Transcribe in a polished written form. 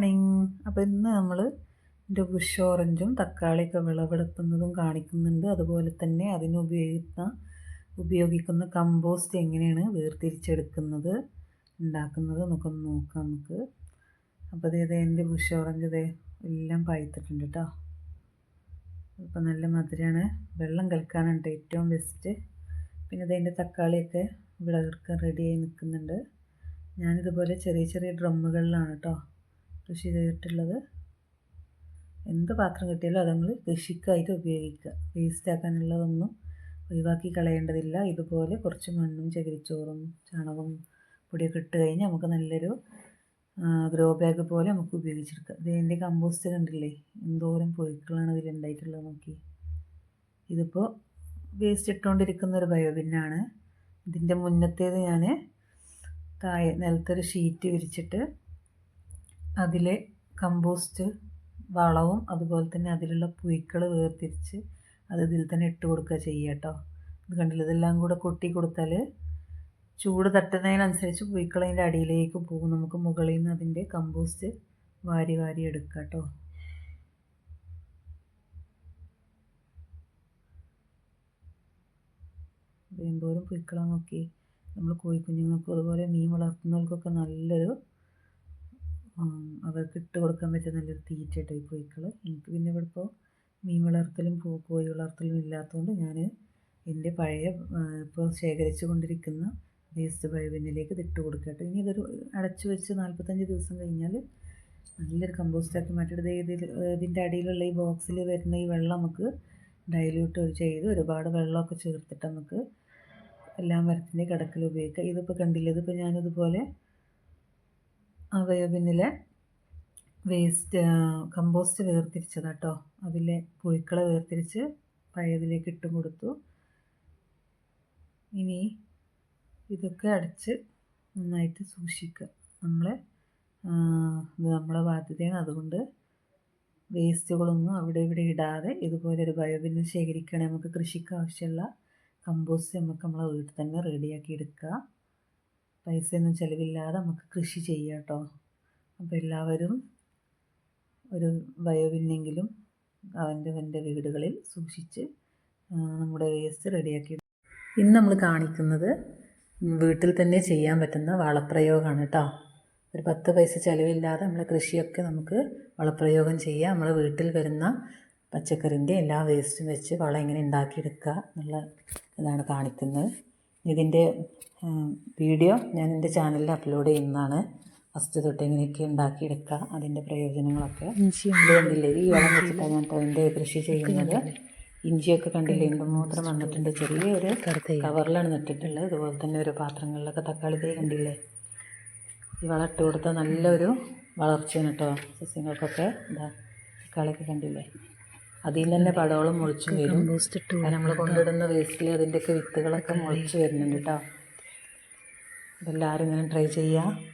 Morning. അപ്പോൾ ഇന്ന് നമ്മൾ ഇതിൻ്റെ ബുഷ് ഓറഞ്ചും തക്കാളിയൊക്കെ വിളവെടുക്കുന്നതും കാണിക്കുന്നുണ്ട്. അതുപോലെ തന്നെ ഉപയോഗിക്കുന്ന കമ്പോസ്റ്റ് എങ്ങനെയാണ് വേർതിരിച്ചെടുക്കുന്നത് ഉണ്ടാക്കുന്നത് എന്നൊക്കെ ഒന്ന് നോക്കാം നമുക്ക്. അപ്പോൾ ഇതേ എൻ്റെ ബുഷ് ഓറഞ്ച് എല്ലാം പായ്ത്തിട്ടുണ്ട് കേട്ടോ. ഇപ്പം നല്ല മധുരമാണ്, വെള്ളം കലക്കാനുണ്ട് ഏറ്റവും ബെസ്റ്റ്. പിന്നെ ഇതിൻ്റെ തക്കാളിയൊക്കെ വിളവെടുക്കാൻ റെഡിയായി നിൽക്കുന്നുണ്ട്. ഞാനിതുപോലെ ചെറിയ ചെറിയ ഡ്രമ്മുകളിലാണ് കേട്ടോ കൃഷി ചെയ്തിട്ടുള്ളത്. എന്ത് പാത്രം കിട്ടിയാലും അത് നമ്മൾ കൃഷിക്കായിട്ട് ഉപയോഗിക്കുക. വേസ്റ്റാക്കാനുള്ളതൊന്നും ഒഴിവാക്കി കളയേണ്ടതില്ല. ഇതുപോലെ കുറച്ച് മണ്ണും ചകിരിച്ചോറും ചാണകം പൊടിയൊക്കെ ഇട്ട് കഴിഞ്ഞാൽ നമുക്ക് നല്ലൊരു ഗ്രോ ബാഗ് പോലെ നമുക്ക് ഉപയോഗിച്ചെടുക്കാം. ഇതിൻ്റെ കമ്പോസ്റ്റ് കണ്ടില്ലേ, എന്തോരം പുഴുക്കളാണ് ഇതിലുണ്ടായിട്ടുള്ളത് നോക്കി. ഇതിപ്പോൾ വേസ്റ്റ് ഇട്ടുകൊണ്ടിരിക്കുന്ന ഒരു ബയോബിന്നാണ്. ഇതിൻ്റെ മുന്നത്തേത് ഞാൻ നിലത്തൊരു ഷീറ്റ് വിരിച്ചിട്ട് അതിൽ കമ്പോസ്റ്റ് വളവും അതുപോലെ തന്നെ അതിലുള്ള പുഴുക്കൾ വേർതിരിച്ച് അത് ഇതിൽ തന്നെ ഇട്ട് കൊടുക്കുക ചെയ്യുക കേട്ടോ. ഇത് കണ്ടില്ല, ഇതെല്ലാം കൂടെ കൊട്ടി കൊടുത്താൽ ചൂട് തട്ടുന്നതിനനുസരിച്ച് പുഴുക്കൾ അതിൻ്റെ അടിയിലേക്ക് പോകും. നമുക്ക് മുകളിൽ നിന്ന് അതിൻ്റെ കമ്പോസ്റ്റ് വാരി വാരി എടുക്കാം കേട്ടോ. എന്തോരം പുഴുക്കളാണ് നോക്കി. നമ്മൾ കോഴിക്കുഞ്ഞുങ്ങൾക്കും അതുപോലെ മീൻ വളർത്തുന്നവർക്കൊക്കെ നല്ലൊരു അവർക്ക് ഇട്ട് കൊടുക്കാൻ പറ്റിയ നല്ലൊരു തീറ്റ കേട്ടോ ഈ പുഴുക്കൾ. എനിക്ക് പിന്നെ ഇവിടെ ഇപ്പോൾ മീൻ വളർത്തലും കോഴി വളർത്തലും ഇല്ലാത്തതുകൊണ്ട് ഞാൻ എൻ്റെ പഴയ ഇപ്പോൾ ശേഖരിച്ചു കൊണ്ടിരിക്കുന്ന വേസ്റ്റ് ബയോബിന്നിലേക്ക് ഇതിട്ട് കൊടുക്കുക കേട്ടോ. ഇനി ഇതൊരു അടച്ചു വെച്ച് 45 ദിവസം കഴിഞ്ഞാൽ നല്ലൊരു കമ്പോസ്റ്റാക്കി മാറ്റിയിട്ട് ഇതിൻ്റെ അടിയിലുള്ള ഈ ബോക്സിൽ വരുന്ന ഈ വെള്ളം നമുക്ക് ഡൈല്യൂട്ട് ചെയ്ത് ഒരുപാട് വെള്ളമൊക്കെ ചേർത്തിട്ട് നമുക്ക് എല്ലാ മരത്തിൻ്റെ കിടക്കൽ ഉപയോഗിക്കുക. ഇതിപ്പോൾ കണ്ടില്ല, ഇതിപ്പോൾ ഞാനിതുപോലെ ബയോബിന്നിലെ കമ്പോസ്റ്റ് വേർതിരിച്ചതാണ് കേട്ടോ. അതിലെ പുഴുക്കളെ വേർതിരിച്ച് പഴയതിലേക്ക് ഇട്ട് കൊടുത്തു. ഇനി ഇതൊക്കെ അടച്ച് നന്നായിട്ട് സൂക്ഷിക്കുക. ഇത് നമ്മളെ ബാധ്യതയാണ്. അതുകൊണ്ട് വേസ്റ്റുകളൊന്നും അവിടെ ഇവിടെ ഇടാതെ ഇതുപോലെ ഒരു ബയോബിന്നിൽ ശേഖരിക്കുകയാണെങ്കിൽ നമുക്ക് കൃഷിക്ക് ആവശ്യമുള്ള കമ്പോസ്റ്റ് നമുക്ക് നമ്മളെ വീട്ടിൽ തന്നെ റെഡിയാക്കി എടുക്കുക. പൈസയൊന്നും ചിലവില്ലാതെ നമുക്ക് കൃഷി ചെയ്യാം കേട്ടോ. അപ്പോൾ എല്ലാവരും ഒരു ബയോബിന്നെങ്കിലും അവൻ്റെ വീടുകളിൽ സൂക്ഷിച്ച് നമ്മുടെ വേസ്റ്റ് റെഡിയാക്കി. ഇന്ന് നമ്മൾ കാണിക്കുന്നത് വീട്ടിൽ തന്നെ ചെയ്യാൻ പറ്റുന്ന വളപ്രയോഗമാണ് കേട്ടോ. ഒരു 10 പൈസ ചിലവില്ലാതെ നമ്മളെ കൃഷിയൊക്കെ നമുക്ക് വളപ്രയോഗം ചെയ്യാം. നമ്മളെ വീട്ടിൽ വരുന്ന പച്ചക്കറിൻ്റെ എല്ലാ വേസ്റ്റും വെച്ച് വളം എങ്ങനെ ഉണ്ടാക്കിയെടുക്കുക എന്നുള്ള ഇതാണ് കാണിക്കുന്നത്. ഇതിൻ്റെ വീഡിയോ ഞാൻ എൻ്റെ ചാനലിൽ അപ്ലോഡ് ചെയ്യുന്നതാണ്. ഫസ്റ്റ് തൊട്ട് എങ്ങനെയൊക്കെ ഉണ്ടാക്കിയെടുക്കുക അതിൻ്റെ പ്രയോജനങ്ങളൊക്കെ. കണ്ടില്ലേ, ഈ വളം വെച്ചിട്ടാണ് ഞാൻ അതിൻ്റെ കൃഷി ചെയ്യുന്നത്. ഇഞ്ചിയൊക്കെ കണ്ടില്ലേ, എന്തുമാത്രം വന്നിട്ടുണ്ട്. ചെറിയൊരു കവറിലാണ് നട്ടിട്ടുള്ളത്. അതുപോലെ തന്നെ ഒരു പാത്രങ്ങളിലൊക്കെ തക്കാളി തൈ കണ്ടില്ലേ. ഈ വളം ഇട്ട് കൊടുത്താൽ നല്ലൊരു വളർച്ചയാണ് കേട്ടോ സസ്യങ്ങൾക്കൊക്കെ. തക്കാളിയൊക്കെ കണ്ടില്ലേ, അതിൽ നിന്ന് തന്നെ പടവളം മുളിച്ചു വരും. നമ്മൾ കൊണ്ടിടുന്ന വേസ്റ്റിൽ അതിൻ്റെയൊക്കെ വിത്തുകളൊക്കെ മുളിച്ച് വരുന്നുണ്ട് കേട്ടോ. ഇതെല്ലാവരും ഇങ്ങനെ ട്രൈ ചെയ്യുക.